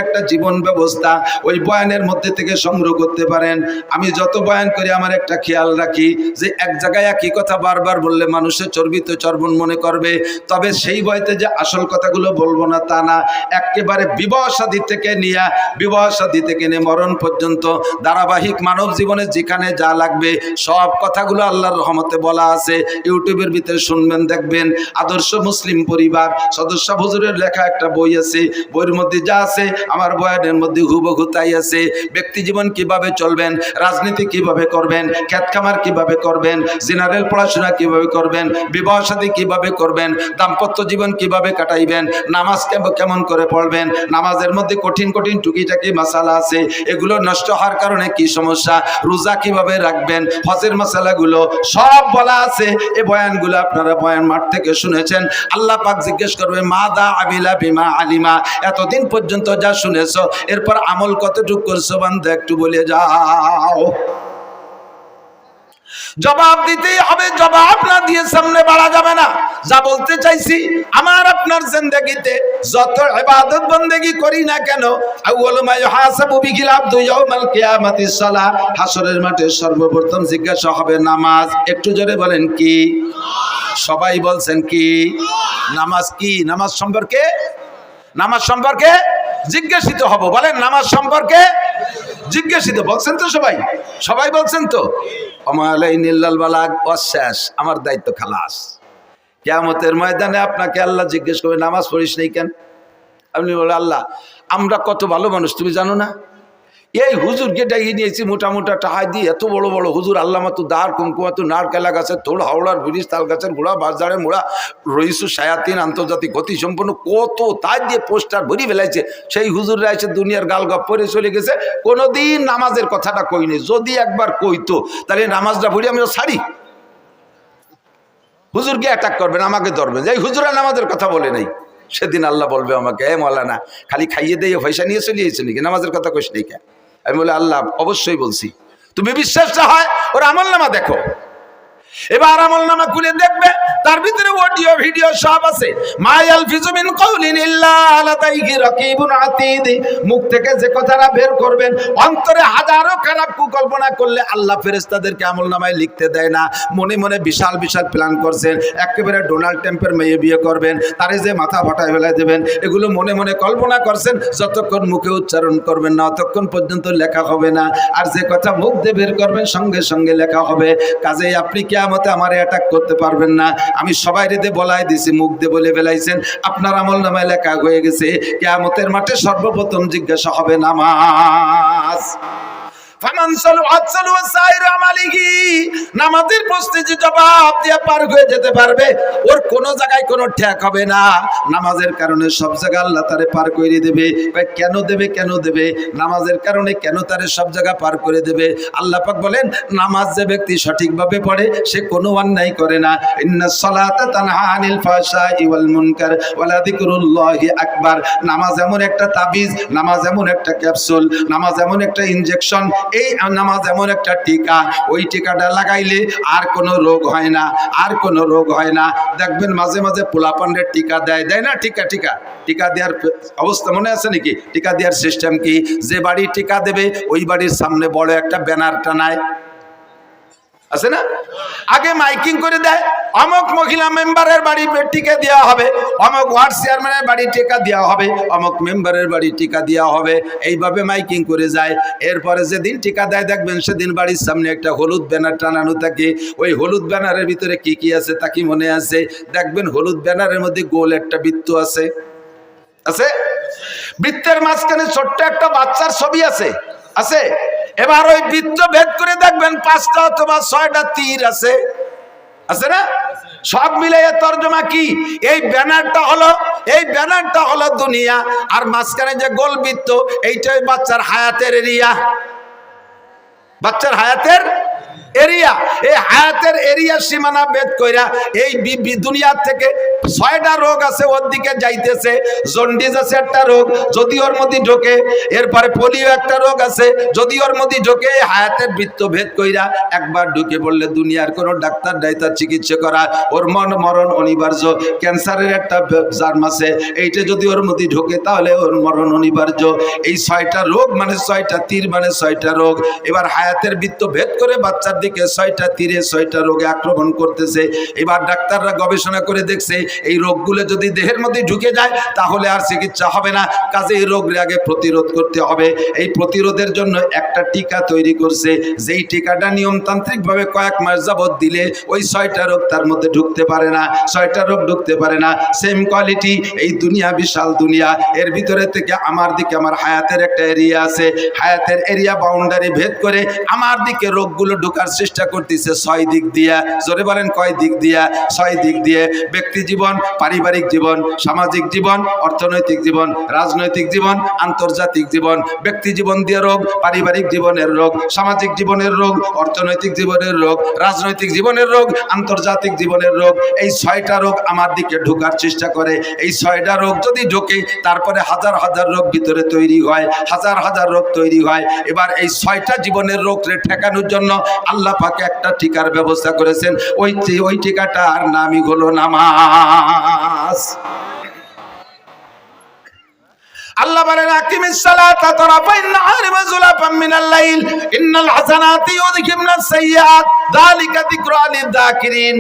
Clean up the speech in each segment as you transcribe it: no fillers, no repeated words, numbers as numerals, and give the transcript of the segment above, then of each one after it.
একটা জীবন ব্যবস্থা ওই বয়ানের মধ্যে থেকে সংগ্রহ করতে পারেন। আমি যত বয়ান করি আমার একটা খেয়াল রাখি যে এক জায়গায় একই কথা বারবার বললে মানুষের চর্বিত চর্বণ মনে করবে, তবে সেই বয়তে যে আসল কথাগুলো বলবো না তা না। একেবারে বিবাহ শাদী থেকে নিয়ে মরণ পর্যন্ত ধারাবাহিক মানব জীবনে যেখানে যা লাগবে সব কথাগুলো আল্লাহর রহমতে বলা আছে। ইউটিউবের ভিতরে শুনবেন, দেখবেন। আদর্শ মুসলিম পরিবার সদস্য হুজুরের লেখা একটা বই আছে, বইয়ের মধ্যে যা আছে আমার বয়ানের মধ্যে হুবহু তাই আছে। ব্যক্তি জীবন কিভাবে চলবেন, রাজনীতি কিভাবে করবেন, খেত খামার কিভাবে করবেন, জেনারেল পড়াশোনা কিভাবে করবেন, বিবাহ শাদী কিভাবে করবেন, দাম্পত্য জীবন কিভাবে কাটাইবেন, নামাজ কেমন করে পড়বেন, নামাজের মধ্যে কঠিন কঠিন টুকিটাকি মাসালা আছে, এগুলো নষ্ট হওয়ার কারণে কি সমস্যা, রোজা কিভাবে রাখবেন, হজের মাসালাগুলো সব বলা আছে। এই বয়ানগুলো আপনারা বয়ান মাঠ থেকে শুনেছেন। আল্লাহ পাক জিজ্ঞেস করবে মাদা আবিলা বিমা আলিমা, এতদিন পর্যন্ত যা শুনেছো এরপর আমল কতটুকু করছো বান্দা একটু বলে যাও। জবাব দিতেই হবে, জবাব না দিয়ে সামনে বাড়া যাবে না। যা বলতে চাইছি, আমার আপনার জিন্দেগিতে যত ইবাদত বন্দেগি করি না কেন, আউয়ালু মা ইউহাসাবু বিহিল আবদু ইয়াউমাল কিয়ামাতিস সালাহ, হাসরের মাঠে সর্বপ্রথম জিজ্ঞাসা হবে নামাজ। একটু জোরে বলেন কি? সবাই বলছেন কি? নামাজ কি? নামাজ সম্পর্কে জিজ্ঞাসিত হব। বলেন নামাজ সম্পর্কে জিজ্ঞাসিত। বলছেন তো সবাই বলছেন তো? আমালাইনিল্লাল বালাগ, শেষ, আমার দায়িত্ব খালাস। কিয়ামতের ময়দানে আপনাকে আল্লাহ জিজ্ঞেস করবে নামাজ পড়িস নাই কেন? আপনি বলে আল্লাহ আমরা কত ভালো মানুষ তুমি জানো না, এই হুজুরকে ডাকিয়ে নিয়েছি মোটা টাহাই দিয়ে, এত বড় বড় হুজুর, আল্লাহ মাতু দার কুমকুমাতু নারকেলা গাছের তোড়, হাওড়ার ব্রিজ, তাল গাছের গোড়া, বাজারের মোড়া, রইসু সায়াতিন, আন্তর্জাতিক গতি সম্পন্ন কত তাই দিয়ে পোস্টার ভরি ফেলাইছে। সেই হুজুররা এসে দুনিয়ার গালগপ পরে চলে গেছে, কোনোদিন নামাজের কথাটা কইনি। যদি একবার কইতো তাহলে নামাজটা ভরি আমিও ছাড়ি। হুজুরকে অ্যাটাক করবেন, আমাকে ধরবেন, যে হুজুরা নামাজের কথা বলে নাই। সেদিন আল্লাহ বলবে আমাকে, এ মৌলানা খালি খাইয়ে দিয়ে পয়সা নিয়ে চলে এসেছে নাকি, নামাজের কথা কইস নাই কেন? আমি বলে আল্লাহ অবশ্যই বলছি। তুমি বিশ্বাসটা হয় ওর আমল নামা দেখো। এবার আমল নামা খুলে দেখবে, তার ভিতরে অডিও ভিডিও সব আছে। মায়াল ফিজুমিন কাউলিন ইল্লা লাদাইহি রাকিবুন আতীদ, মুখ থেকে যে কথাটা বের করবেন অন্তরে হাজারো খারাপ কুকল্পনা করলে আল্লাহ ফেরেশতাদেরকে আমল নামায় লিখতে দেয় না। মনে মনে বিশাল বিশাল প্ল্যান করছেন, একেবারে ডোনাল্ড ট্রাম্পের মেয়ে বিয়ে করবেন, তারে যে মাথা ফাটায় ফেলে দেবেন, এগুলো মনে মনে কল্পনা করছেন। যতক্ষণ মুখে উচ্চারণ করবেন না ততক্ষণ পর্যন্ত লেখা হবে না। আর যে কথা মুখ দিয়ে বের করবেন সঙ্গে সঙ্গে লেখা হবে। কাজেই আপনি কিয়ামতে আমারে অ্যাটাক করতে পারবেন না। আমি সবাই রেদে বলাই দিছি, মুখ দিয়ে বলে ফেলাইছেন, আপনার আমল নামায় লেখা হয়ে গেছে। কিয়ামতের মাঠে সর্বপ্রথম জিজ্ঞাসা হবে নামাজ। নামাজের প্রশ্নে যে জবাব দিয়ে পার হয়ে যেতে পারবে ওর কোনো জায়গায় কোনো ঠেক হবে না। নামাজের কারণে সব জায়গা আল্লাহ তারে পার করে দেবে। কেন দেবে? নামাজের কারণে কেন তারে সব জায়গা পার করে দেবে? আল্লাহ পাক বলেন নামাজ যে ব্যক্তি সঠিকভাবে পড়ে সে কোনো অন্যায় করে না। ইন্নাস সালাতা তানহা আনিল ফাহশাই ওয়াল মুনকার ওয়ালা যিকরুল্লাহি আকবার। নামাজ এমন একটা তাবিজ, নামাজ এমন একটা ক্যাপসুল, নামাজ এমন একটা ইনজেকশন, এই নামাজ এমন একটা টিকা, ওই টিকাটা লাগাইলে আর কোনো রোগ হয় না। দেখবেন মাঝে মাঝে পোলাপানের টিকা দেয় না, টিকা দেওয়ার অবস্থা মনে আছে নাকি? টিকা দেওয়ার সিস্টেম কি? যে বাড়ি টিকা দেবে ওই বাড়ির সামনে বড় একটা ব্যানার টানায়, আছে না? আগে মাইকিং করে দেয়, অমুক মহিলা মেম্বারের বাড়ি টিকা দেওয়া হবে, অমুক ওয়ার্ড চেয়ারম্যানের বাড়ি টিকা দেওয়া হবে, অমুক মেম্বারের বাড়ি টিকা দেওয়া হবে, এইভাবে মাইকিং করে যায়। এরপরে যেদিন টিকা দেয় দেখবেন সেদিন বাড়ির সামনে একটা হলুদ ব্যানার টানানো থাকে। ওই হলুদ ব্যানারের ভিতরে কি আছে তা কি মনে আছে? দেখবেন হলুদ ব্যানারের মধ্যে গোল একটা বৃত্ত আছে। বৃত্তের মাঝখানে ছোট্ট একটা বাচ্চার ছবি আছে। এবার ওই বৃত্ত ভেদ করে দেখবেন 5টা অথবা 6টা তীর আছে না? সব মিলে তর্জমা কি? এই ব্যানারটা হলো দুনিয়া, আর মাঝখানে যে গোল বৃত্ত এইটাই বাচ্চার হায়াতের এরিয়া। এরিয়া, এই হায়াতের এরিয়া সীমানা ভেদ কইরা এই দুনিয়ার থেকে 6টা রোগ আছে ওর দিকে যাইতেছে। জন্ডিস আছে একটা রোগ, যদি ওর মধ্যে ঢোকে, এরপরে পোলিও একটা রোগ আছে, যদি ওর মধ্যে ঢোকে, হায়াতের বৃত্ত ভেদ কইরা একবার ঢুকে পড়লে দুনিয়ার কোনো ডাক্তার ডাইতার চিকিৎসা করা ওর মরণ অনিবার্য। ক্যান্সারের একটা জার্ম আছে, এইটা যদি ওর মধ্যে ঢোকে তাহলে ওর মরণ অনিবার্য। এই 6টা রোগ মানে 6টা তীর মানে 6টা রোগ। এবার হায়াতের বৃত্ত ভেদ করে বাচ্চার দিকে 6টা তীরে 6টা রোগে আক্রমণ করতেছে। এবার ডাক্তাররা গবেষণা করে দেখছে এই রোগগুলো যদি দেহের মধ্যে ঢুকে যায় তাহলে আর চিকিৎসা হবে না, কাজে এই রোগের আগে প্রতিরোধ করতে হবে। এই প্রতিরোধের জন্য একটা টিকা তৈরি করছে, যেই টিকাটা নিয়মতান্ত্রিক ভাবে কয়েক মাস যাবত দিলে ওই 6টা রোগ তার মধ্যে ঢুকতে পারে না, 6টা রোগ ঢুকতে পারে না। সেম কোয়ালিটি এই দুনিয়া, বিশাল দুনিয়া, এর ভিতরে থেকে আমার দিকে আমার হায়াতের একটা এরিয়া আছে, হায়াতের এরিয়া বাউন্ডারি ভেদ করে আমার দিকে রোগগুলো ঢোকার চেষ্টা করতেছে 6 দিক দিয়া। জোরে বলেন কয় দিক দিয়া? 6 দিক দিয়ে। ব্যক্তি জীবন, পারিবারিক জীবন, সামাজিক জীবন, অর্থনৈতিক জীবন, রাজনৈতিক জীবন, আন্তর্জাতিক জীবন। ব্যক্তি জীবন দিয়ে রোগ, পারিবারিক জীবনের রোগ, সামাজিক জীবনের রোগ, অর্থনৈতিক জীবনের রোগ, রাজনৈতিক জীবনের রোগ, আন্তর্জাতিক জীবনের রোগ। এই 6টা রোগ আমার দিকে ঢোকার চেষ্টা করে। এই 6টা রোগ যদি ঢোকে তারপরে হাজার হাজার রোগ ভিতরে তৈরি হয়, হাজার হাজার রোগ তৈরি হয়। এবার এই 6টা জীবনের রোগকে ঠেকানোর জন্য আল্লাহ পাক একটা টিকার ব্যবস্থা করেছেন। ওই টিকাটার নামই হলো নামাজ। আল্লাহ বলেন আকিমিস সালাতা তারাফাইন নাহারি ওয়া যুলাফাম মিনাল লাইল ইন্নাল হাসানাতি ইউযহিবনাস সাইয়্যাত যালিকা যিকরা লিয-যাকিরিন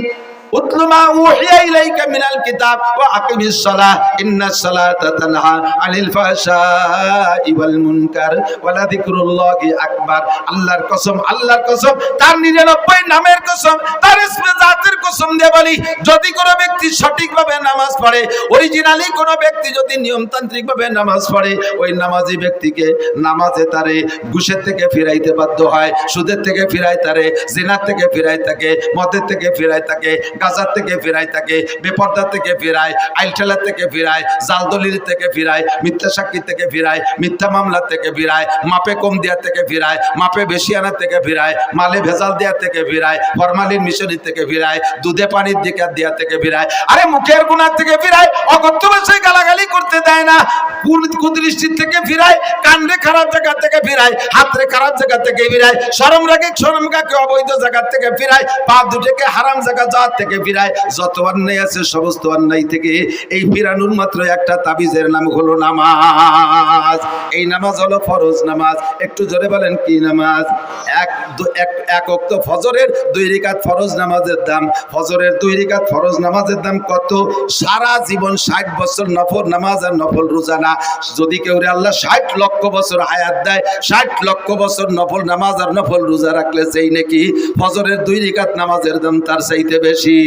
উতলু মা উহিয়া ইলাইকা মিনাল কিতাব ওয়া আকিমিস সালাহ ইন্নাস সালাতা তানহা আনিল ফাহশাই ওয়াল মুনকার ওয়া লাযিকরুল্লাহি আকবার। আল্লাহর কসম, আল্লাহর কসম, তার 99 নামের কসম, তার ইসমে জাতের কসম দিয়ে বলি, যদি কোনো ব্যক্তি সঠিকভাবে নামাজ পড়ে, অরিজিনালি কোনো ব্যক্তি যদি নিয়মতান্ত্রিকভাবে নামাজ পড়ে, ওই নামাজি ব্যক্তিকে নামাজে তারে ঘুষের থেকে ফিরাইতে বাধ্য হয়, সুদের থেকে ফিরায় তারে, জিনার থেকে ফিরায় থাকে, মদের থেকে ফিরায় থাকে, গাজার থেকে ফিরায় থাকে, বেপরদার থেকে ফিরায়, আইলঠেলার থেকে ফিরায়, জাল দলিল থেকে ফিরায়, মিথ্যা সাক্ষী থেকে ফিরায়, মিথ্যা মামলা থেকে ফিরায়, মাপে কম দেওয়ার থেকে ফিরায়, মাপে বেশি আনার থেকে ফিরায়, মালে ভেজাল দেওয়ার থেকে ফিরায়, ফরমালিন মিশনের থেকে ফিরায়, দুধে পানির দিকে দেওয়ার থেকে ফিরায়, আরে মুখের গুনার থেকে ফিরায়, অকথ্য ভাষায় গালাগালি করতে দেয় না, কুদৃষ্টির থেকে ফিরায়, কান্দে খারাপ জায়গা থেকে ফিরায়, হাতরে খারাপ জায়গা থেকে ফিরায়, শরম রাগে শরমগাকে অবৈধ জায়গা থেকে ফিরায়, পা দুটোকে হারাম জায়গা যাওয়ার থেকে ফিরায়। যত অন্যায় আছে সমস্ত অন্যায় থেকে এই ফিরানোর মাত্র একটা তাবিজের নাম হলো নামাজ। এই নামাজ হলো ফরজ নামাজ। একটু জোরে বলেন কি নামাজ? এক ওয়াক্ত ফজরের 2 রাকাত ফরজ নামাজের দাম, ফজরের 2 রাকাত ফরজ নামাজের দাম কত? সারা জীবন 60 বছর নফল নামাজ আর নফল রোজা না। যদি কেউ আল্লাহ 60 লক্ষ বছর হায়াত দেয়, 60 লক্ষ বছর নফল নামাজ আর নফল রোজা রাখলে সেই নাকি ফজরের 2 রাকাত নামাজের দাম তার চাইতে বেশি।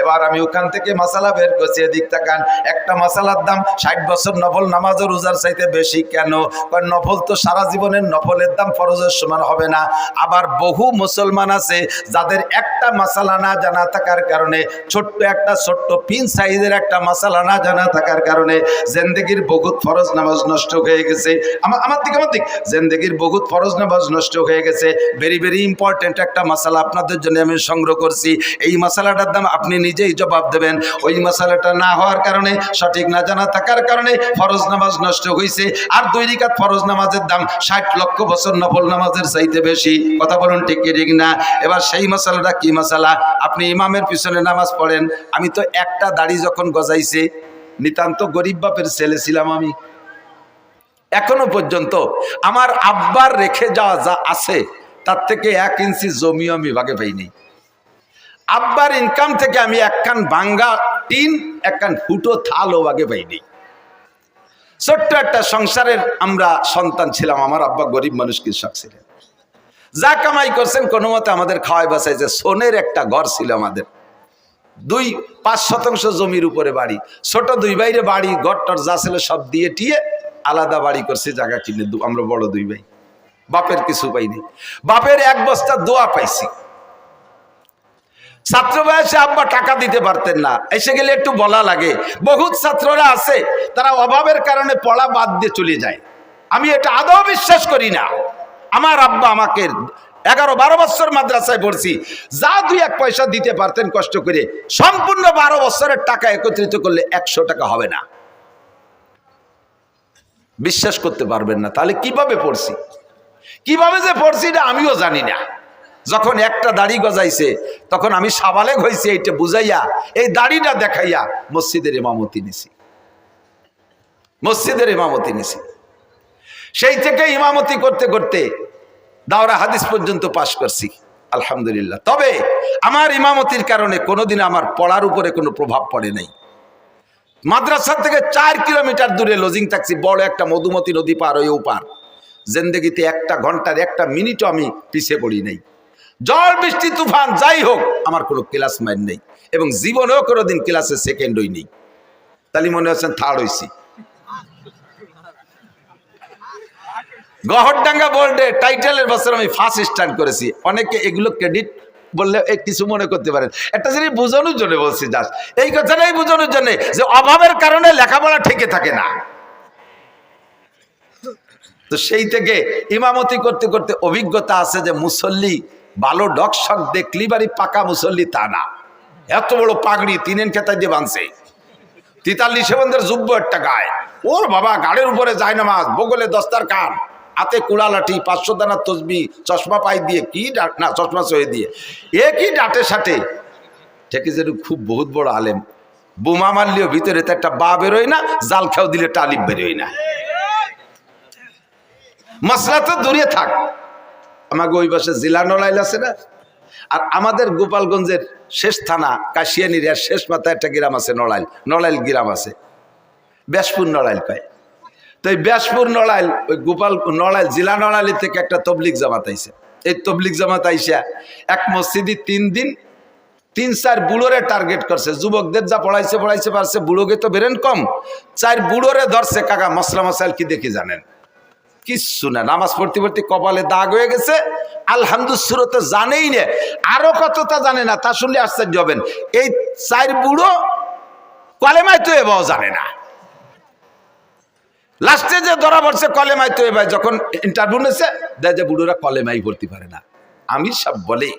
এবার আমি ওখান থেকে মাসালা বের করছি, এদিক তাকান। একটা মাসালার দাম 60 বছর নফল নামাজ ও রোজার চাইতে বেশি কেন? কারণ নফল তো সারা জীবনের নফলের দাম ফরজের সমান হবে না। আবার বহু মুসলমান আছে যাদের একটা মাসালা না জানা থাকার কারণে, ছোট্ট পিন সাইজের একটা মাসালা না জানা থাকার কারণে জিন্দেগির বহুত ফরজ নামাজ নষ্ট হয়ে গেছে। আমার দিক জিন্দেগির বহুত ফরজ নামাজ নষ্ট হয়ে গেছে। ভেরি ভেরি ইম্পর্টেন্ট একটা মাসালা আপনাদের জন্য আমি সংগ্রহ করছি। এই মাসালাটার দাম আপনি নিজেই জবাব দেবেন। ওই মাসালাটা না হওয়ার কারণে, সঠিক না জানা থাকার কারণে ফরজ নামাজ নষ্ট হয়েছে। আর 2 রাকাত ফরজ নামাজের দাম 60 লক্ষ বছর নফল নামাজের চাইতে বেশি। কথা বলুন ঠিক কি ঠিক না? এবার সেই মাসালাটা কি মাসালা? আপনি ইমামের পিছনে নামাজ পড়েন। আমি তো একটা দাড়ি যখন গজাইছে, নিতান্ত গরিব বাপের ছেলে ছিলাম আমি। এখনো পর্যন্ত আমার আব্বার রেখে যাওয়া যা আছে তার থেকে 1 ইঞ্চি জমিও আমি ভাগে পাইনি। আব্বার ইনকাম থেকে আমি একখান ভাঙ্গা টিন, একখান ফুটো থালও ভাগে পাইনি। ছোট্ট একটা সংসারের আমরা সন্তান ছিলাম। আমার আব্বা গরিব মানুষ, কৃষক ছিলেন। যা কামাই করছেন কোনো মতে আমাদের খাওয়াই বাঁচাইছে। সোনের একটা ঘর ছিল আমাদের, 2-5 শতাংশ জমির উপরে বাড়ি, ছোট 2 ভাইরে বাড়ি, ঘরটর যা ছিল সব দিয়ে টিয়ে আলাদা বাড়ি করছি, জায়গা কিনে। আমরা বড় 2 ভাই, বাপের কিছু পাইনি। বাপের 1 বস্তা দোয়া পাইছি। ছাত্র বয়সে আব্বা টাকা দিতে পারতেন না, এসে গেলে একটু বলা লাগে। বহুত ছাত্ররা আছে তারা অভাবের কারণে পড়া বাদ দিয়ে চলে যায়। আমি এটা আদৌ বিশ্বাস করি না। আমার আব্বা আমাকে 11-12 বছর মাদ্রাসায় পড়ছি, যা 2-1 পয়সা দিতে পারতেন কষ্ট করে, সম্পূর্ণ 12 বছরের টাকা একত্রিত করলে 100 টাকা হবে না। বিশ্বাস করতে পারবেন না। তাহলে কিভাবে পড়ছি, কিভাবে যে পড়ছি এটা আমিও জানি না। যখন একটা দাড়ি গজাইছে তখন আমি সাবালেগ হয়েছি, এইটা বুঝাইয়া এই দাড়িটা দেখাইয়া মসজিদের ইমামতি নিছি, মসজিদের ইমামতি নিছি। সেই থেকে ইমামতি করতে করতে দাওরা হাদিস পর্যন্ত পাশ করছি আলহামদুলিল্লাহ। তবে আমার ইমামতির কারণে কোনোদিন আমার পড়ার উপরে কোনো প্রভাব পড়ে নাই। মাদ্রাসা থেকে 4 কিলোমিটার দূরে লজিং থাকছি, বড় একটা মধুমতি নদী পার হয়ে ওপার। জিন্দেগিতে 1 ঘন্টার 1 মিনিটও আমি পিছিয়ে পড়ি নাই। ঝড় বৃষ্টি তুফান যাই হোক আমার কোনো ক্লাস মাইন নেই, এবং জীবনেও কোনোদিন ক্লাসে সেকেন্ড হই নেই। তাহলে মনে হচ্ছেন থার্ড হইছি। গহরডাঙ্গা বোর্ডে টাইটেলের বছর আমি ফার্স্ট স্ট্যান্ড করেছি। অনেকে এগুলো ক্রেডিট বললে কিছু মনে করতে পারেন, একটা জিনিস বোঝানোর জন্য বলছি, জাস্ট এই কথাটাই বোঝানোর জন্য যে অভাবের কারণে লেখাপড়া ঠেকে থাকে না। তো সেই থেকে ইমামতি করতে করতে অভিজ্ঞতা আছে যে মুসল্লি ভালো ডকশক দেখলি বাড়ি পাকা মুসল্লি তা না। এত বড় পাগড়ি 3 খেতায় দিয়ে বাঁধছে, 43 বন্ধের যুব্য একটা গায়ে, ওর বাবা গাড়ির উপরে যায় নামাজ, বগলে দস্তার খান, হাতে কুড়া লাঠি, 500 দানা তসবি, চশমা পাই দিয়ে কি না চশমা সয়ে দিয়ে একই ডাটে সাটে ঠেকে যে খুব বহুত বড় আলেম। বোমা মারলেও ভিতরে তো একটা বা বেরোয় না, জাল খেয়াও দিলে টালিব বেরোয় না। মশলা তো দূরে থাক, আমাকে ওই পাশে জেলা নড়াইল আছে না, আর আমাদের গোপালগঞ্জের শেষ থানা কাশিয়ানির শেষ মাথায় একটা গ্রাম আছে নড়াইল, নড়াইল গ্রাম আছে, ব্যাসপুর নড়াইল কয়। তো এই ব্যাসপুর নড়াইল, ওই গোপাল নড়াইল জেলা নড়াইল থেকে একটা তবলিগ জামাত আইছে। এই তবলিগ জামাত আইসা এক মসজিদে 3 দিন 3-4 বুড়োরে টার্গেট করছে। যুবকদের যা পড়াইছে পারছে, বুড়োকে তো বেরেন কম, 4 বুড়োরে ধরছে। কাকা মশলা মশাইল কি দেখি জানেন? কিচ্ছু না, নামাজ পড়তে পড়তে কপালে দাগ হয়ে গেছে, আলহামদুলিল্লাহ তো জানেই না, আরো কতটা জানে না, তা শুনলে আশ্চর্য হবেন। এই 4 বুড়ো কলেমায় তো এবাও জানে না। লাস্টে যে ধরা পড়ছে কলেমায় তো এবার, যখন ইন্টারভিউ নিয়েছে দেয় যে বুড়োরা কলেমাই পড়তে পারে না। আমি সব বলে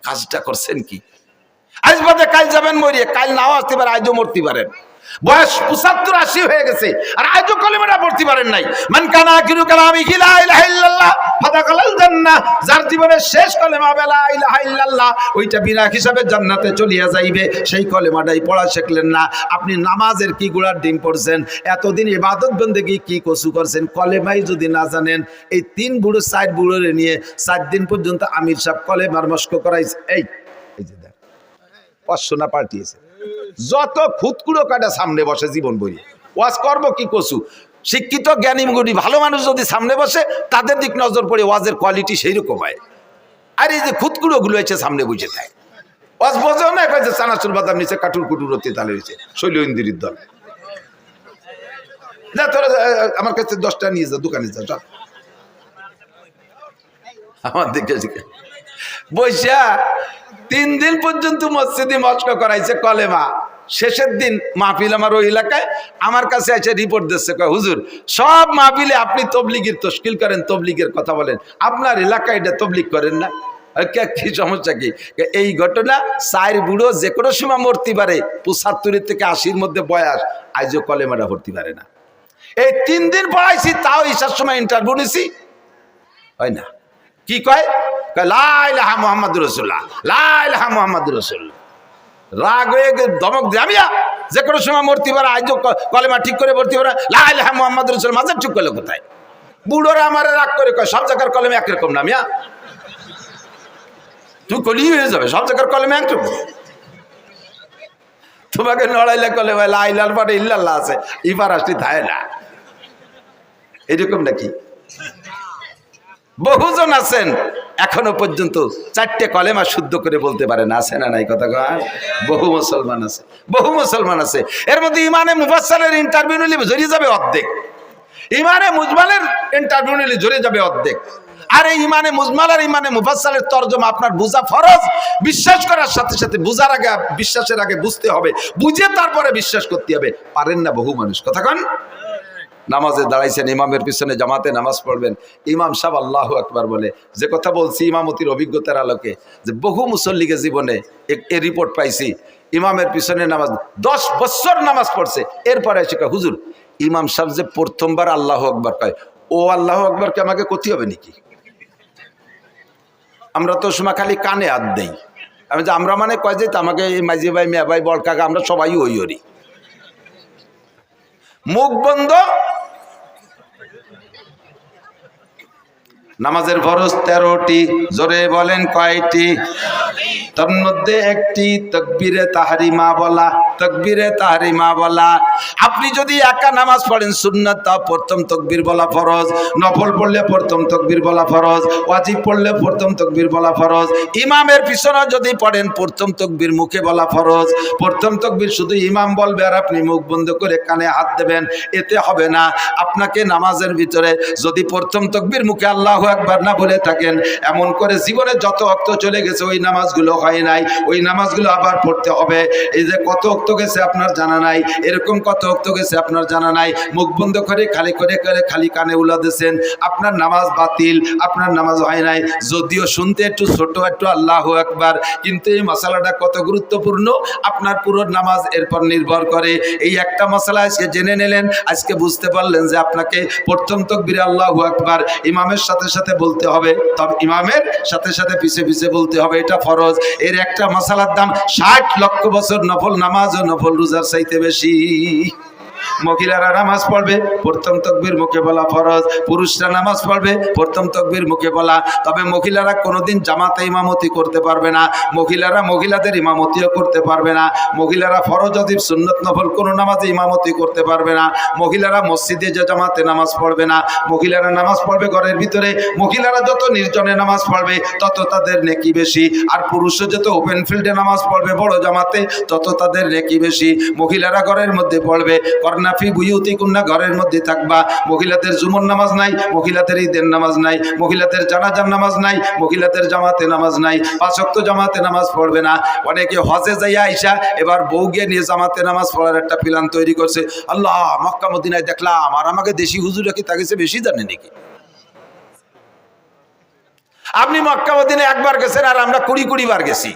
কাজটা করছেন কি, আজ বাদে কাল যাবেন মরিয়ে, কাল নাও আসতে পারে, আজও মরতে পারেন। বয়স 75-80 হয়ে গেছে আর আজও কলেমাটা পড়তে পারেন নাই। মান কানা আখিরু কালামিহি লা ইলাহা ইল্লাল্লাহ ফাদাখালাল জান্নাহ, যার জীবনের শেষ কলেমা লা ইলাহা ইল্লাল্লাহ, ওইটা বিনা হিসাবে জান্নাতে চলিয়া যাইবে। সেই কলেমাটাই পড়া শিখলেন না। আপনি নামাজের কি গুড়ার ডিম পড়ছেন, এতদিন ইবাদত বন্দেগী কি কসু করছেন, কলেমাই যদি না জানেন। এই 3 বুড়ো 4 বুড়োরে নিয়ে 4 দিন পর্যন্ত আমির সাহেব কলেমার মস্ক করাইছে। এই যে দেখ 500 না পাল্টিয়েছে, যত খুদকুড়ো কাটা সামনে বসে জীবন বই ওয়াজ করবো কি কসু। শিক্ষিত জ্ঞানী গুণী ভালো মানুষ যদি সামনে বসে, তাদের দিক নজর পড়ে ওয়াজের কোয়ালিটি সেই রকম হয়। আর এই যে খুদকুড়ো গুলো হয়েছে সামনে বুঝে থাকে, ওয়াজ বোঝেও না, যে চানাচুর বাদাম নিচে কাটুর কুটুর হতে তালে হয়েছে শৈল ইন্দির দল। না তোরা আমার কাছে 10টা নিয়ে যা, দোকানে যা, চল আমার দিকে বৈশা 3 দিন পর্যন্ত মসজিদে মস্ক করাইছে কলেমা। শেষের দিন মাহফিল আমার ওই এলাকায়, আমার কাছে এসে রিপোর্ট দিচ্ছে, কয় হুজুর সব মাহফিলে আপনি তবলিগের তশকিল করেন, তবলিগের কথা বলেন, আপনার এলাকায় এটা তবলিগ করেন না। কি সমস্যা কি? এই ঘটনা 4 বুড়ো যে কোনো সময় মরতে পারে, 75 থেকে 80-র মধ্যে বয়স, আজও কলেমাটা ভর্তি পারে না। এই 3 দিন পড়াইছি, তাও ঈশার সময় ইন্টারভিউ নিছি, হয় না। কি কয়? লা ইলাহা মুহাম্মাদুর রাসূলুল্লাহ, লা ইলাহা মুহাম্মাদুর রাসূলুল্লাহ। রাগ হয়ে ধমক দিয়ে, আমি যে কোনো সময় মরতে পারে, আজও কলেমা ঠিক করে ভর্তি পারে, লা ইলাহা মুহাম্মাদুর রাসূলুল্লাহ। মাঝে ঠিক করলে কোথায়? বুড়োরা আমার রাগ করে কয় সব জায়গার কলেমা একরকম না মিয়া, তুই কলি হয়ে যাবে, সব জায়গার কলেমা একরকম। তোমাকে নড়াইলে কলেমা লা ইলাহার পরে ইল্লাল্লাহ আছে, ইবার আসলে থাকে না, এরকম নাকি? বহুজন আছেন এখনো পর্যন্ত 4টে কলেমা শুদ্ধ করে বলতে পারে না, আছে না নাই কথা কয়? বহু মুসলমান আছে, বহু মুসলমান আছে। এর মধ্যে ইমানে মুফাসসালের ইন্টারভিউ নিলে জড়িয়ে যাবে অর্ধেক, ইমানে মুজমালের ইন্টারভিউ নিলে জড়িয়ে যাবে অর্ধেক। আর এই ইমানে মুজমাল আর ইমানে মুফাসসালের তরজমা আপনার বুঝা ফরজ। বিশ্বাস করার সাথে সাথে বুঝার আগে, বিশ্বাসের আগে বুঝতে হবে, বুঝে তারপরে বিশ্বাস করতে হবে। পারেন না বহু মানুষ, কথা কন নামাজে দাঁড়াইছেন, ইমামের পিছনে জামাতে নামাজ পড়বেন, ইমাম সাহেব আল্লাহু আকবার বলে, যে কথা বলছি ইমামতির অভিজ্ঞতার আলোকে, যে বহু মুসল্লিকে জীবনে এ রিপোর্ট পাইছি, ইমামের পিছনে নামাজ 10 বছর নামাজ পড়ছে, এরপরে এসে কয় হুজুর ইমাম সাহেব যে প্রথমবার আল্লাহু আকবার কয়, ও আল্লাহু আকবারকে আমাকে ক্ষতি হবে নাকি? আমরা তো সময় খালি কানে হাত দেই। আমি যে আমরা মানে কয় যে আমাকে এই মাঝি ভাই, মেয়া ভাই, বড় কাকা, আমরা সবাই ওই ওরি। মুখ বন্ধ। নামাজের ফরজ 13টি, জোরে বলেন কয়টি? তার মধ্যে একটি তাকবীরে তাহরিমা বলা, তাকবীরে তাহরিমা বলা। আপনি যদি একা নামাজ পড়েন সুন্নাত, তা প্রথম তাকবীর বলা ফরজ, নফল পড়লে প্রথম তাকবীর বলা ফরজ, ওয়াজিব পড়লে প্রথম তাকবীর বলা ফরজ, ইমামের পিছনে যদি পড়েন প্রথম তাকবীর মুখে বলা ফরজ। প্রথম তাকবীর শুধু ইমাম বলবে আর আপনি মুখ বন্ধ করে কানে হাত দেবেন, এতে হবে না। আপনাকে নামাজের ভিতরে যদি প্রথম তাকবীর মুখে আল্লাহু আকবার না বলে থাকেন, এমন করে জীবনে যত ওয়াক্ত চলে গেছে ওই নামাজগুলো হয় নাই, ওই নামাজগুলো আবার পড়তে হবে। এই যে কত ওয়াক্ত গেছে আপনার জানা নাই, এরকম কত ওয়াক্ত গেছে আপনার জানা নাই, মুখ বন্ধ করে খালি কানে উলা দিয়েছেন, আপনার নামাজ বাতিল, আপনার নামাজ হয় নাই। যদিও শুনতে একটু ছোট, একটু আল্লাহু আকবার, কিন্তু এই মশালাটা কত গুরুত্বপূর্ণ আপনার পুরো নামাজ এরপর নির্ভর করে। এই একটা মশলা আজকে জেনে নিলেন, আজকে বুঝতে পারলেন যে আপনাকে প্রথম তাকবীরে আল্লাহু আকবার ইমামের সাথে সাথে বলতে হবে, তবে ইমামের সাথে সাথে পিছে পিছে বলতে হবে, এটা ফরজ। এর একটা মশালার দাম 60 লক্ষ বছর নফল নামাজ ও নফল রোজার চাইতে বেশি। মহিলারা নামাজ পড়বে প্রথম তাকবীর মুখে বলা ফরজ, পুরুষরা নামাজ পড়বে প্রথম তাকবীর মুখে বলা। তবে মহিলারা কোনোদিন জামাতে ইমামতি করতে পারবে না, মহিলারা মহিলাদের ইমামতিও করতে পারবে না, মহিলারা ফরজ ওয়াজিব সুন্নাত নফল কোনো নামাজে ইমামতি করতে পারবে না, মহিলারা মসজিদে যে জামাতে নামাজ পড়বে না, মহিলারা নামাজ পড়বে ঘরের ভিতরে। মহিলারা যত নির্জনে নামাজ পড়বে তত তাদের নেকি বেশি, আর পুরুষরা যত ওপেন ফিল্ডে নামাজ পড়বে বড় জামাতে তত তাদের নেকি বেশি। মহিলারা ঘরের মধ্যে পড়বে, করনাফি বুয়ুতিকুন্না, ঘরের মধ্যে থাকবা। মহিলাদের জুমর নামাজ নাই, মহিলাদের ঈদের নামাজ নাই, মহিলাদের জানাজার নামাজ নাই, মহিলাদের জামাতে নামাজ নাই, 5 ওয়াক্ত জামাতে নামাজ পড়বে না। অনেকে হজে যাইয়া আইসা এবার বউকে নিয়ে জামাতে নামাজ পড়ার একটা প্ল্যান তৈরি করছে। আল্লাহ, মক্কা মদিনায় দেখলাম, আর আমাকে দেশি হুজুরা কি তাকে বেশি জানে নাকি? আপনি মক্কা মদিনায় একবার গেছেন আর আমরা 20 বার গেছি।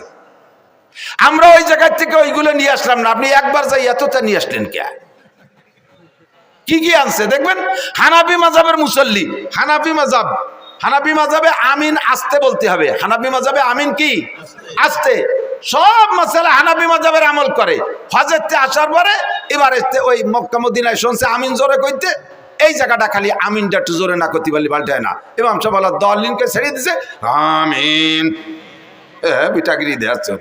আমরা ওই জায়গা থেকে ওইগুলো নিয়ে আসলাম না, আপনি একবার যাই এতটা নিয়ে আসলেন কে? কি কি আনছে দেখবেন। হানাফি মাযহাবের মুসল্লি, হানাফি মাযহাবে আমিন আস্তে বলতে হবে। হানাফি মাযহাবে আমিন কি আস্তে। সব মাসালা হানাফি মাযহাবের আমল করে। হজেতে আসার পরে এবার ওই মক্কা মদিনায় শুনছে আমিন জোরে কইতে, এই জায়গাটা খালি আমিনটা একটু জোরে না করতে পারলে পাল্টায় না। ইমাম সাহেব বলা দলিনকে ছেড়ে দিছে, আমিন বিটাগিরি দেয়াচ্ছে।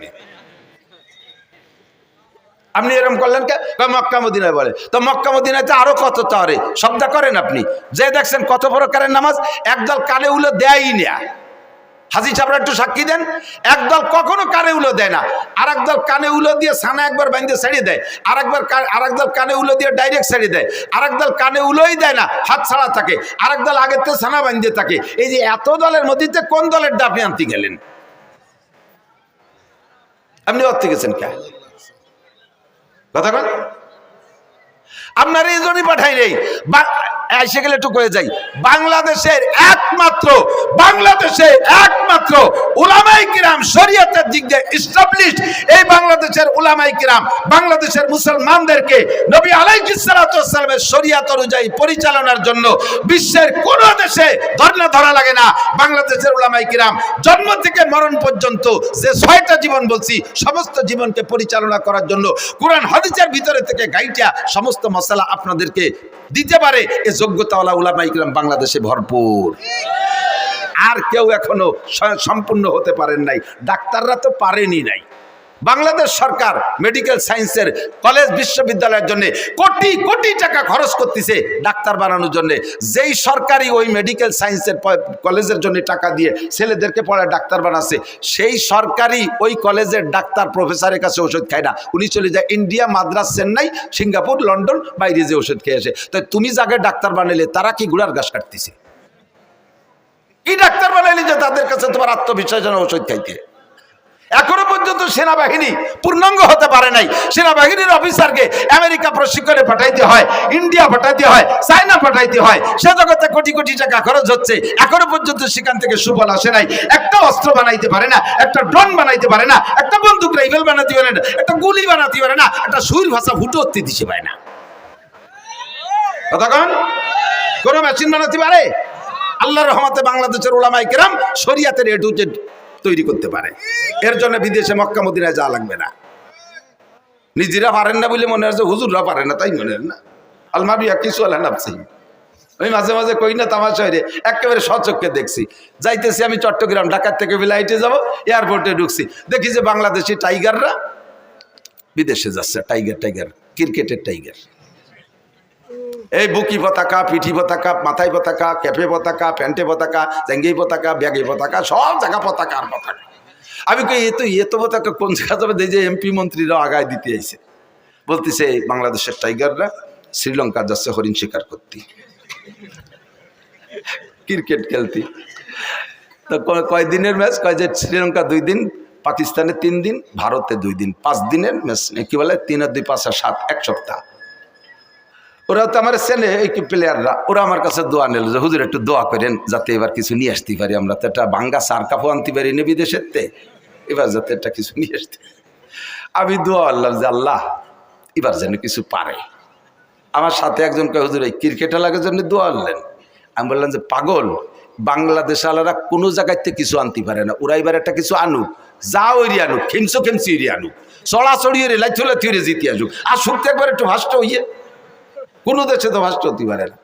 আপনি এরকম করলেন কে? মক্কা মদিনায় বলে। তো মক্কা মদিনাতে আরো কত তারে শব্দ করেন আপনি, যে দেখছেন কত প্রকারের নামাজ। একদল কানে উলো দেয়ই না, হাজি সাহেবরা একটু সাক্ষী দেন। একদল কখনো কানে উলো দেয় না, আর একদল কানে উলো দিয়ে সানা একবার বাইন্ধে ছেড়ে দেয়, আরেকদল কানে উলো দিয়ে ডাইরেক্ট ছেড়ে দেয়, আরেকদল কানে উলোই দেয় না, হাত ছাড়া থাকে, আরেকদল আগের থেকে সানা বাইন্ধে থাকে। এই যে এত দলের মধ্যে কোন দলের আপনি আনতে গেলেন? আপনি অর্থে গেছেন কে? কথা বল। আপনার এই জন্যই পাঠাই নেই, এসে গেলে একটু করে যাই। বাংলাদেশের একমাত্র উলামায়ে কিরাম শরীয়তের দিক দিয়ে এস্টাবলিশড, এই বাংলাদেশের উলামায়ে কিরাম বাংলাদেশের মুসলমানদেরকে নবী আলাইহিস সালাতু ওয়াস সালামের শরীয়ত অনুযায়ী পরিচালনার জন্য বিশ্বের কোন দেশে ধর্ণা ধরা লাগে না। বাংলাদেশের উলামায়ে কিরাম জন্ম থেকে মরণ পর্যন্ত যে 6টা জীবন বলছি, সমস্ত জীবনকে পরিচালনা করার জন্য কোরআন হাদিসের ভিতরে থেকে গাইটা সমস্ত মশলা আপনাদেরকে দিতে পারে এই যোগ্যতাওয়ালা উলামায়ে কিরাম বাংলাদেশে ভরপুর। আর কেউ এখনো সম্পূর্ণ হতে পারেন নাই, ডাক্তাররা তো পারেনি নাই। বাংলাদেশ সরকার মেডিকেল সায়েন্সের কলেজ বিশ্ববিদ্যালয়ের জন্য কোটি কোটি টাকা খরচ করতেছে ডাক্তার বানানোর জন্য। যেই সরকারি ওই মেডিকেল সায়েন্সের কলেজের জন্য টাকা দিয়ে ছেলেদেরকে পড়ায় ডাক্তার বানাচ্ছে, সেই সরকারি ওই কলেজের ডাক্তার প্রফেসরের কাছে ওষুধ খায় না, উনি চলে যায় India, Madras, Chennai, Singapore, London, বাইরে যে ওষুধ খেয়ে আসে। তো তুমি যাকে ডাক্তার বানাইলে তারা কি গুড়ার ঘাস কাটতেছে? কি ডাক্তার বানাইলে যে তাদের কাছে তোমার আত্মবিশ্বাস ওষুধ খাইতে? এখনো পর্যন্ত সেনাবাহিনী পূর্ণাঙ্গ হতে পারে নাই। সেনাবাহিনীর অফিসারকে আমেরিকা প্রশিক্ষণে পাঠাইতে হয়, ইন্ডিয়া পাঠাইতে হয়, চায়না পাঠাইতে হয়, সে জগতে কোটি কোটি টাকা খরচ হচ্ছে, এখনো পর্যন্ত সেখান থেকে সুফল আসে নাই। একটা অস্ত্র বানাইতে পারে না, একটা ড্রোন বানাইতে পারে না, একটা বন্দুক রাইফেল বানাতে পারে না, একটা গুলি বানাতে পারে না, একটা সুর ভাষা ফুটো উঠতে দিতে পারে না। কতক্ষণ কোন মেশিন বানাতে পারে? আল্লাহর রহমতে বাংলাদেশের উলামায়ে কেরাম শরিয়াতের এ টু জেড তৈরি করতে পারে। এর জন্য বিদেশে মক্কা মদিনায় যাওয়া লাগবে না। নিজেরা পারেন না বলে মনে হচ্ছে হুজুররা পারে না, তাই মনে হয় না। আলমাবিয়া কিছু আল্লাহ নাফসি। আমি মাঝে মাঝে কই না তামাশা হয়ে একেবারে সচক্ষে দেখছি। যাইতেছি আমি চট্টগ্রাম, ঢাকার থেকে ফ্লাইটে যাব, এয়ারপোর্টে ঢুকছি, দেখি যে বাংলাদেশি টাইগাররা বিদেশে যাচ্ছে। টাইগার ক্রিকেটের টাইগার। এই বুকি পতাকা, পিঠি পতাকা, মাথায় পতাকা, ক্যাপে পতাকা, প্যান্টে পতাকা, জাঙ্গি পতাকা, ব্যাগে পতাকা, সব জায়গা পতাকা আর পতাকা। আমি কই এত পতাকা কোন জায়গা যাবে? যে এমপি মন্ত্রীরাও আগায় দিতে আইছে, বলতেছে বাংলাদেশের টাইগাররা শ্রীলঙ্কা যাচ্ছে হরিণ শিকার করতে, ক্রিকেট খেলতে। তো কয়দিনের ম্যাচ? কয় যে শ্রীলঙ্কা 2 দিন, পাকিস্তানে 3 দিন, ভারতে 2 দিন, 5 দিনের ম্যাচ। কি বলে 3 আর 2 5 আর 7, 1 সপ্তাহ। ওরা তো আমার ছেলে এই প্লেয়াররা, ওরা আমার কাছে দোয়া নিল যে হুজুর একটু দোয়া করেন যাতে এবার কিছু নিয়ে আসতে পারি। আমরা তো একটা বাঙ্গা সার কাপও আনতে পারি না বিদেশের তে, এবার যাতে একটা কিছু নিয়ে আসতে। আমি দোয়া আল্লাহ যে আল্লাহ এবার যেন কিছু পারে। আমার সাথে একজন কয় হুজুর এই ক্রিকেট খেলার জন্য দোয়া আনলেন। আমি বললাম যে পাগল, বাংলাদেশ আলারা কোনো জায়গায় থেকে কিছু আনতে পারে না, ওরা এবার একটা কিছু আনুক, যা ওইরি আনুক, খেমসি ওইরি আনুক, চড়াচড়ি রেলাই চলে তুই জিতে আসুক, আর শুনতে একবার একটু ভাষ্ট হইয়ে। কোনো দেশে তো ভাষ্ট হতে পারে না।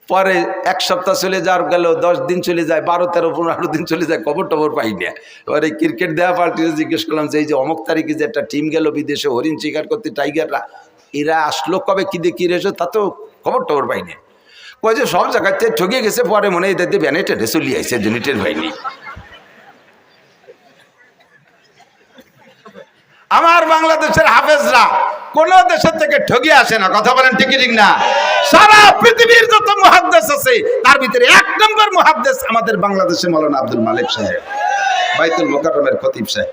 পরে 1 সপ্তাহ চলে যাওয়ার গেল, 10 দিন চলে যায়, 12, 13, 15 দিন চলে যায়, খবর টবর পাই না। এবার এই ক্রিকেট দেওয়া পার্টিতে জিজ্ঞেস করলাম যে এই যে অমুক তারিখে যে একটা টিম গেল বিদেশে হরিণ শিকার করতে, টাইগাররা, এরা আসলো কবে, কি দিয়ে কি রেছো, তা তো খবর টবর পাই না। কয় যে সব জায়গাতে ঠকে গেছে, পরে মনে হয় এদের ব্যানে টেনে চলিয়ে আসছে, জেনিটের হয়নি। আমার বাংলাদেশের হাফেজরা কোন দেশের থেকে ঠগে আসে না, কথা বলেন ঠিক ঠিক না? সারা পৃথিবীর যত মুহাদ্দিস আছে তার ভিতরে 1 নম্বর মুহাদ্দিস আমাদের বাংলাদেশের মাওলানা আব্দুল মালিক সাহেব, বাইতুল মুকাররমের খতিব সাহেব।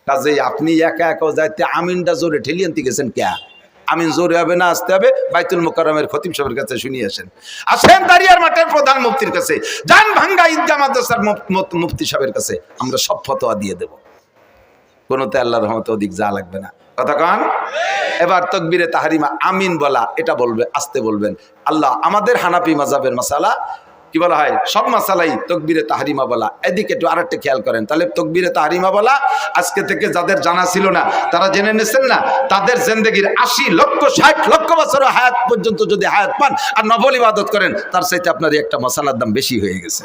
কাজেই আপনি একা একা যাইতে আমিনটা জোরে ঠেলিয়ে আনতে গেছেন কে? আমিন জোরে হবে না, আসতে হবে বাইতুল মুকাররমের খতিব সাহেবের কাছে শুনিয়ে আসেন। আসেন দাঁড়িয়ার মাঠের প্রধান মুফতির কাছে, যান ভাঙ্গা ঈদগাহ মাদ্রাসার মুফতি সাহেবের কাছে, আমরা সব ফতোয়া দিয়ে দেব। কোনোতে আল্লাহর রহমতে অধিক যা লাগবে না, কথা কন। এবার তাকবীরে তাহরিমা আমিন বলা, এটা বলবে, আসতে বলবেন। আল্লাহ আমাদের হানাফি মাযহাবের মাসালা কি বলা হয়, সব মাসালাই তাকবীরে তাহরিমা বলা। এদিকে একটু আরেকটা খেয়াল করেন, তাহলে তাকবীরে তাহরিমা বলা আজকে থেকে যাদের জানা ছিল না তারা জেনে নিছেন না, তাদের জিন্দেগীর 80 লক্ষ 60 লক্ষ বছর হায়াত পর্যন্ত যদি হায়াত পান আর নফল ইবাদত করেন, তার চাইতে আপনার একটা মশালার দাম বেশি হয়ে গেছে।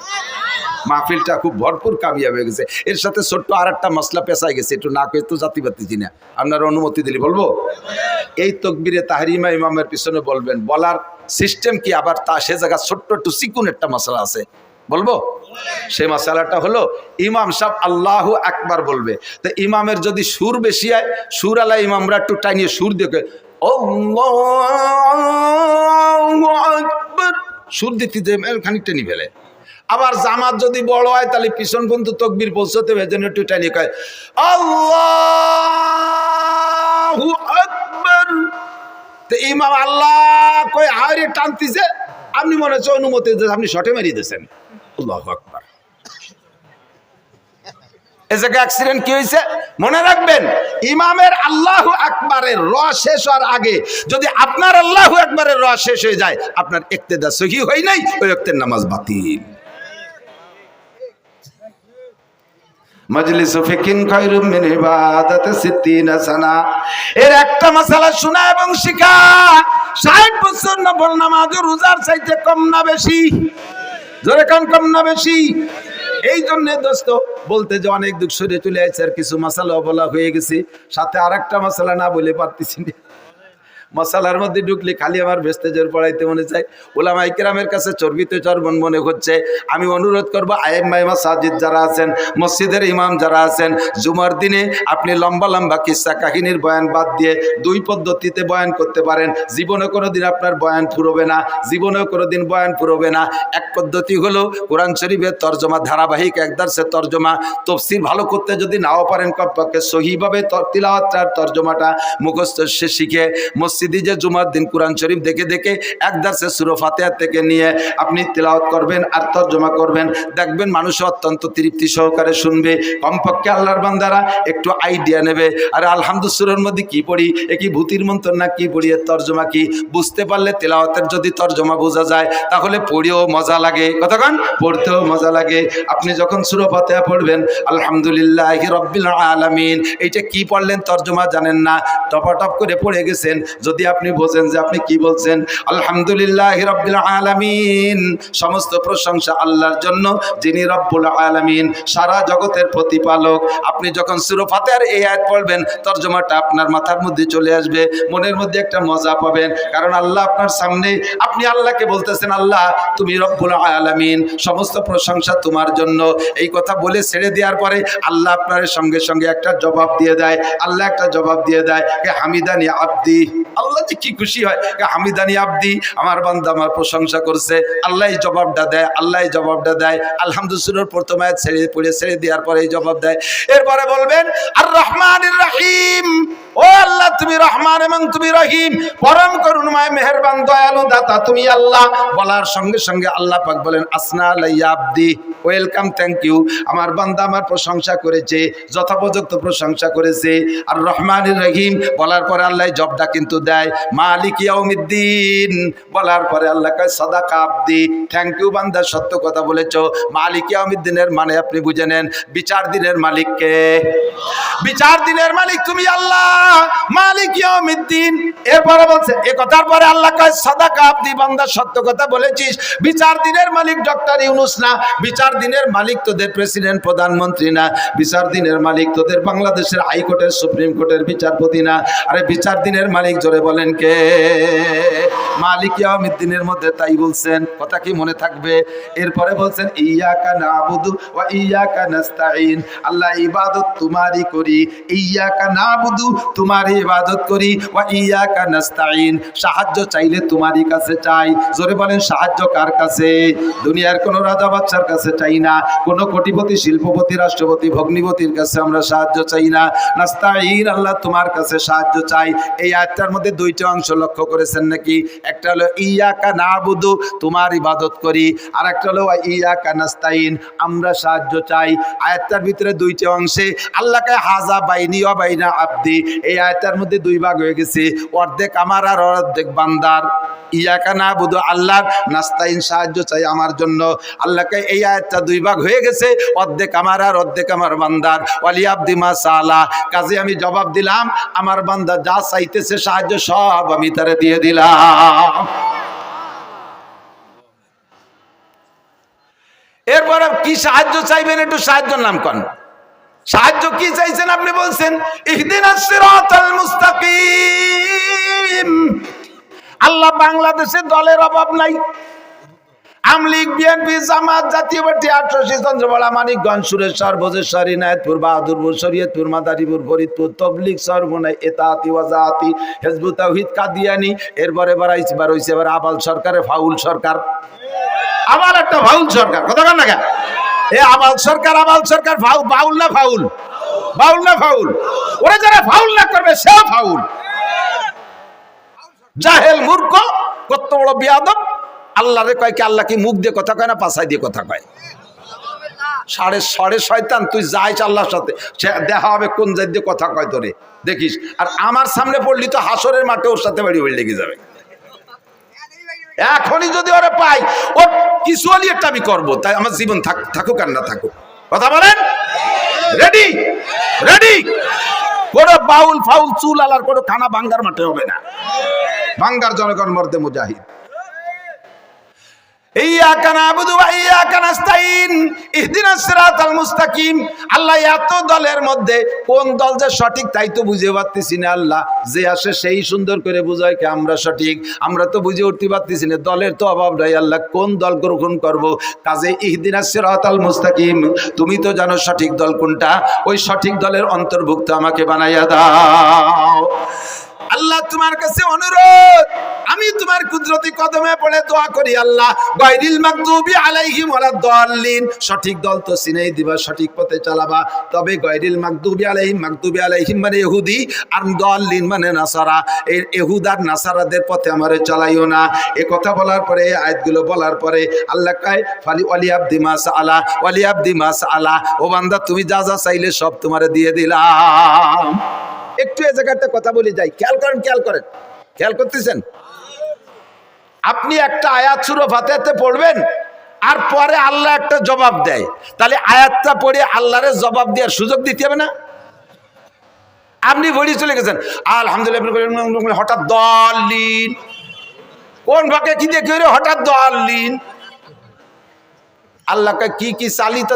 মাহফিলটা খুব ভরপুর কামিয়াব হয়ে গেছে। এর সাথে ছোট্ট আর একটা মশলা পেঁচাই গেছে, একটু না কয়ে তো জাতি পাতিছি না, আপনার অনুমতি দিলে বলবো। এই তাকবীরে তাহরিমা ইমামের পিছনে বলবেন, বলার সিস্টেম কি, আবার তা সে জায়গা ছোট্ট একটু চিকুন একটা মশলা আছে, বলবো। সেই মশলাটা হলো ইমাম সাহেব আল্লাহু আকবার বলবে, তো ইমামের যদি সুর বেশি হয়, সুর আলা ইমামরা একটু টাইনিয়ে সুর দেখে আল্লাহু আকবার সুর দিতে খানিকটা নি ফেলে। আবার জামাত যদি বড় হয় তাহলে পিছন পর্যন্ত তাকবীর পৌঁছতে হবে, যেন একটু টাইনিয়ে কয় আল্লাহু আকবার। তো ইমাম আল্লাহ কই হারে টানতিছে, আপনি মনে হচ্ছে অনুমতি দিয়েছেন, আপনি শটে মেরিয়ে দিয়েছেন। আল্লাহু আকবার। এই জায়গায় অ্যাক্সিডেন্ট কি হয়েছে মনে রাখবেন, ইমামের আল্লাহু আকবারের র শেষ হওয়ার আগে যদি আপনার আল্লাহু আকবারের র শেষ হয়ে যায়, আপনার ইক্তেদা সহি হয় নাই, ওই ওয়াক্তের নামাজ বাতিল। মজলিসু ফিকিন খায়রুম মিন ইবাদাতি 60 সানা। এর একটা মাসালা শোনা এবং শিখা 60 বছর নফল নামাজ রোজার চাইতে কম না বেশি? জোরে কান, কম না বেশি? এই জন্য দোস্ত বলতে যে অনেক দুঃখ সরে চলে আসছে, আর কিছু মাসালা বলা হয়ে গেছে, সাথে আর একটা মাসালা না বলে পারতেছি না। মশালার মধ্যে ঢুকলে খালি আমার ভেস্তেজের পড়াইতে মনে চায়। উলামায়ে কেরামের কাছে চর্বিতে চর্বণ মনে হচ্ছে। আমি অনুরোধ করবো আইম্মায়ে মাসাজিদ যারা আছেন, মসজিদের ইমাম যারা আছেন, জুমার দিনে আপনি লম্বা লম্বা কিস্সা কাহিনীর বয়ান বাদ দিয়ে দুই পদ্ধতিতে বয়ান করতে পারেন। জীবনে কোনোদিন আপনার বয়ান ফুরবে না, জীবনেও কোনোদিন বয়ান ফুরবে না। এক পদ্ধতি হলো কোরআন শরীফের তর্জমা, ধারাবাহিক এক দার্সের তর্জমা। তাফসীর ভালো করতে যদি নাও পারেন, কমপক্ষে সহিভাবে তিলাওয়াতটার তর্জমাটা মুখস্থ শিখে মসজিদে যে জুমার দিন কোরআন শরীফ দেখে দেখে এক দার্সে সূরা ফাতিহা থেকে নিয়ে আপনি তিলাওয়াত করবেন আর তর্জমা করবেন, দেখবেন মানুষ অত্যন্ত তৃপ্তি সহকারে শুনবে। কমপক্ষে আল্লাহর বান্দারা একটু আইডিয়া নেবে, আরে আলহামদুলিল্লাহ সূরার মধ্যে কি পড়ি, এ কি ভূতির মন্ত্র না কি পড়ি, এর তর্জমা কি বুঝতে পারলে তিলাওয়াতের যদি তর্জমা বোঝা যায় তাহলে পড়েও মজা লাগে, কতক্ষণ পড়তেও মজা লাগে। আপনি যখন সূরা ফাতিহা পড়বেন আলহামদুলিল্লাহি রাব্বিল আলামিন, এইটা কি পড়লেন তর্জমা জানেন না, টপাটপ করে পড়ে গেছেন। যদি আপনি বোঝেন যে আপনি কি বলছেন, আলহামদুলিল্লাহি রাব্বিল আলামিন, সমস্ত প্রশংসা আল্লাহর জন্য যিনি রব্বুল আলামিন, সারা জগতের প্রতিপালক। আপনি যখন সূরা ফাতিহার এই আয়াত পড়বেন তর্জমাটা আপনার মাথার মধ্যে চলে আসবে, মনের মধ্যে একটা মজা পাবেন। কারণ আল্লাহ আপনার সামনে, আপনি আল্লাহকে বলতেছেন আল্লাহ তুমি রব্বুল আলামিন, সমস্ত প্রশংসা তোমার জন্য। এই কথা বলে ছেড়ে দেওয়ার পরে আল্লাহ আপনার সঙ্গে সঙ্গে একটা জবাব দিয়ে দেয়। আল্লাহ একটা জবাব দিয়ে দেয়, কে হামিদানি আব্দি। আল্লাহ যে কি খুশি হয়, কে হামিদানি আব্দি, আমার বান্দা আমার প্রশংসা করছে। আল্লাহ এই জবাবটা দেয়, আল্লাহ এই জবাবটা দেয়। আলহামদুলিল্লাহ প্রথম আয়াত ছেড়ে দেওয়ার পরে এই জবাব দেয়। এরপরে বলবেন আর রহমানির রহিম, ও আল্লাহ তুমি রহমান এবং তুমি রহিম, পরম করুণাময় মেহেরবান দয়ালু দাতা তুমি আল্লাহ। বলার সঙ্গে সঙ্গে আল্লাহ পাক বলেন আসনা আলাইয়া আব্দি, ওয়েলকাম, থ্যাংক ইউ, আমার বান্দা আমার প্রশংসা করেছে, যথোপযুক্ত প্রশংসা করেছে। আর রহমানির রহিম বলার পরে আল্লাহ জবটা কিন্তু দেয় মালিক ইয়াউমিদ্দিন, বলার পরে আল্লাহ কয় সাদাকা আব্দি, থ্যাংক ইউ বান্দা, সত্য কথা বলেছো। মালিক ইয়াউমিদ্দিনের মানে আপনি বুঝে নেন বিচার দিনের মালিককে, বিচার দিনের মালিক তুমি আল্লাহ, মালিক ইয়াউমিদ্দিন। এরপরে বলছে এ কথার পরে আল্লাহ কয় সাদাকা আব্দি, বান্দা সত্য কথা বলেছিস। বিচার দিনের মালিক ডক্টর ইউনূস না, বিচার দিনের মালিক তোদের প্রেসিডেন্ট প্রধানমন্ত্রী না, বিচার দিনের মালিক তোদের বাংলাদেশের হাইকোর্টের সুপ্রিম কোর্টের বিচারপতি না। আরে বিচার দিনের মালিক জোরে বলেন কে? মালিক ইয়াউমিদ্দিনের মধ্যে তাই বলছেন, কথা কি মনে থাকবে? এরপরে বলছেন ইয়াকা নাবুদু ওয়া ইয়াকা নাস্তাঈন, আল্লাহ ইবাদত তোমারই করি, ইয়াকা নাবুদু তোমার ইবাদত করি, ওয়া ইয়াকা নাস্তাঈন সাহায্য চাইলে তোমারই কাছে চাই। জোরে বলেন সাহায্য কার কাছে? দুনিয়ার কোন রাজা বাদশার কাছে চাই না, কোন কোটিপতি শিল্পপতি রাষ্ট্রপতি ভগ্নিপতির কাছে আমরা সাহায্য চাই না। নাস্তাঈন আল্লাহ তোমার কাছে সাহায্য চাই। এই আয়াতটার মধ্যে দুইটা অংশ লক্ষ্য করেছেন নাকি? একটা হলো ইয়াকা নাবুদু তোমার ইবাদত করি, আর একটা হলো ইয়াকা নাস্তাঈন আমরা সাহায্য চাই। আয়াতটার ভিতরে দুইটা অংশে আল্লাহকে হাজা বাইনি ওয়া বাইনা আব্দি, এই আয়াতটার মধ্যে দুই ভাগ হয়ে গেছে, অর্ধেক আমার আর অর্ধেক বান্দার। ইয়াকা নাবুদু আল্লাহর, নাস্তাঈন সাহায্য চাই আমার জন্য। আল্লাহকে এই আয়াতটা দুই ভাগ হয়ে গেছে, অর্ধেক আমার আর অর্ধেক আমার বান্দার। ওয়ালি আব্দি মা সালা, কাজে আমি জবাব দিলাম আমার বান্দা যা চাইতেছে সাহায্য সব আমি তারে দিয়ে দিলাম। এরপরে কি সাহায্য চাইবেন, একটু সাহায্যের নাম কোন? সাহায্য কি চাইছেন? আপনি বলছেন ইহদিনাস সিরাতাল মুস্তাকিম। আল্লাহ বাংলাদেশে দলের অভাব নাই, আমলিগ বিএনপি জামাত জাতীয় পার্টি ৮৮ চন্দ্রবড়া মানিকগঞ্জ সুরেশ্বর ভোজেশ্বর ইনায়েতপুর বাহাদুরপুর শরীয়তপুর মাদারীপুর ফরিদপুর তবলিগ সরমনাই এতাতি ওয়াজাতি হিজবুত তাওহীদ কাদিয়ানি। এরপরে বাড়াইছে এবার আবাল সরকারের ফাউল সরকার, আবার একটা ফাউল সরকার, কথা বল না কেন? এ আবাল সরকার বাউল না ফাউল? বাউল না ফাউল? ওরা যারা ফাউল না করবে সে ফাউল। জাহেল মূর্খ, কত বড় বিয়াদব। আল্লাহ রে কয় কি আল্লাহ কি মুখ দিয়ে কথা কয় না পাছাই দিয়ে কথা কয়? সাড়ে শয়তান, তুই যাইস আল্লাহর সাথে দেখা হবে কোন জাত দিয়ে কথা কয় তোরে দেখিস। আর আমার সামনে পড়লি তো হাসরের মাঠে ওর সাথে বাড়ি বাড়ি লেগে যাবে। এখনই যদি ওরা পাই ওর কিছু হলি একটা আমি করবো, তাই আমার জীবন থাকুক আর না থাকুক। কথা বলেন? Ready ready? কোনো বাউল ফাউল চুল আলার কোনো খানা ভাঙ্গার মাঠে হবে না। ভাঙ্গার জনগণ মর্দে মুজাহিদ। ইয়াকা নাবুদু ওয়া ইয়াকা নাস্তাইন ইহদিনাস সিরাতাল মুস্তাকিম। আল্লাহ এত দলের মধ্যে কোন দল যে সঠিক তাই তো বুঝে পারতেছি না। আল্লাহ যে আসে সেই সুন্দর করে বুঝায় কি আমরা সঠিক, আমরা তো বুঝে উঠতে পারতেছি না। দলের তো অভাব নাই। আল্লাহ কোন দল গ্রহণ করব? কাজে ইহদিনাস সিরাতাল মুস্তাকিম, তুমি তো জানো সঠিক দল কোনটা, ওই সঠিক দলের অন্তর্ভুক্ত আমাকে বানাইয়া দাও। আল্লাহ তোমার কাছে অনুরোধ, আমি তোমার কুদরতি কদমে পড়ে দোয়া করি আল্লাহ গায়রিল মাগদুবি আলাইহিম ওয়ালাদ-দাল্লিন, সঠিক দল তো চিনেই দিবা, সঠিক পথে চালাবা। তবে গায়রিল মাগদুবি আলাইহিম মানে ইহুদি, আর দাল্লিন মানে নাসারা, এই ইহুদ আর নাসারাদের পথে আমারে চালাইও না। এই কথা বলার পরে, এই আয়াতগুলো বলার পরে আল্লাহ কয় ফালি ওয়ালিয়াবদি মাসআলা ওয়ালিয়াবদি মাসআলা, ও বান্দা তুমি যা যা চাইলে সব তোমারে দিয়ে দিলাম। একটু এই জায়গাটা কথা বলে যাই, খেয়াল করেন, খেয়াল করতেছেন? আপনি একটা আয়াত সূরা ফাতিহাতে পড়বেন আর পরে আল্লাহ একটা জবাব দেয়, তাহলে আয়াতটা পড়ে আল্লাহরে জবাব দেওয়ার সুযোগ দিতে হবে না? আপনি পড়ে চলে গেছেন আলহামদুলিল্লাহ, হঠাৎ দাল্লিন, কোন ভাগে কি দেখে হঠাৎ দাল্লিন? আল্লাহকে কি চালিত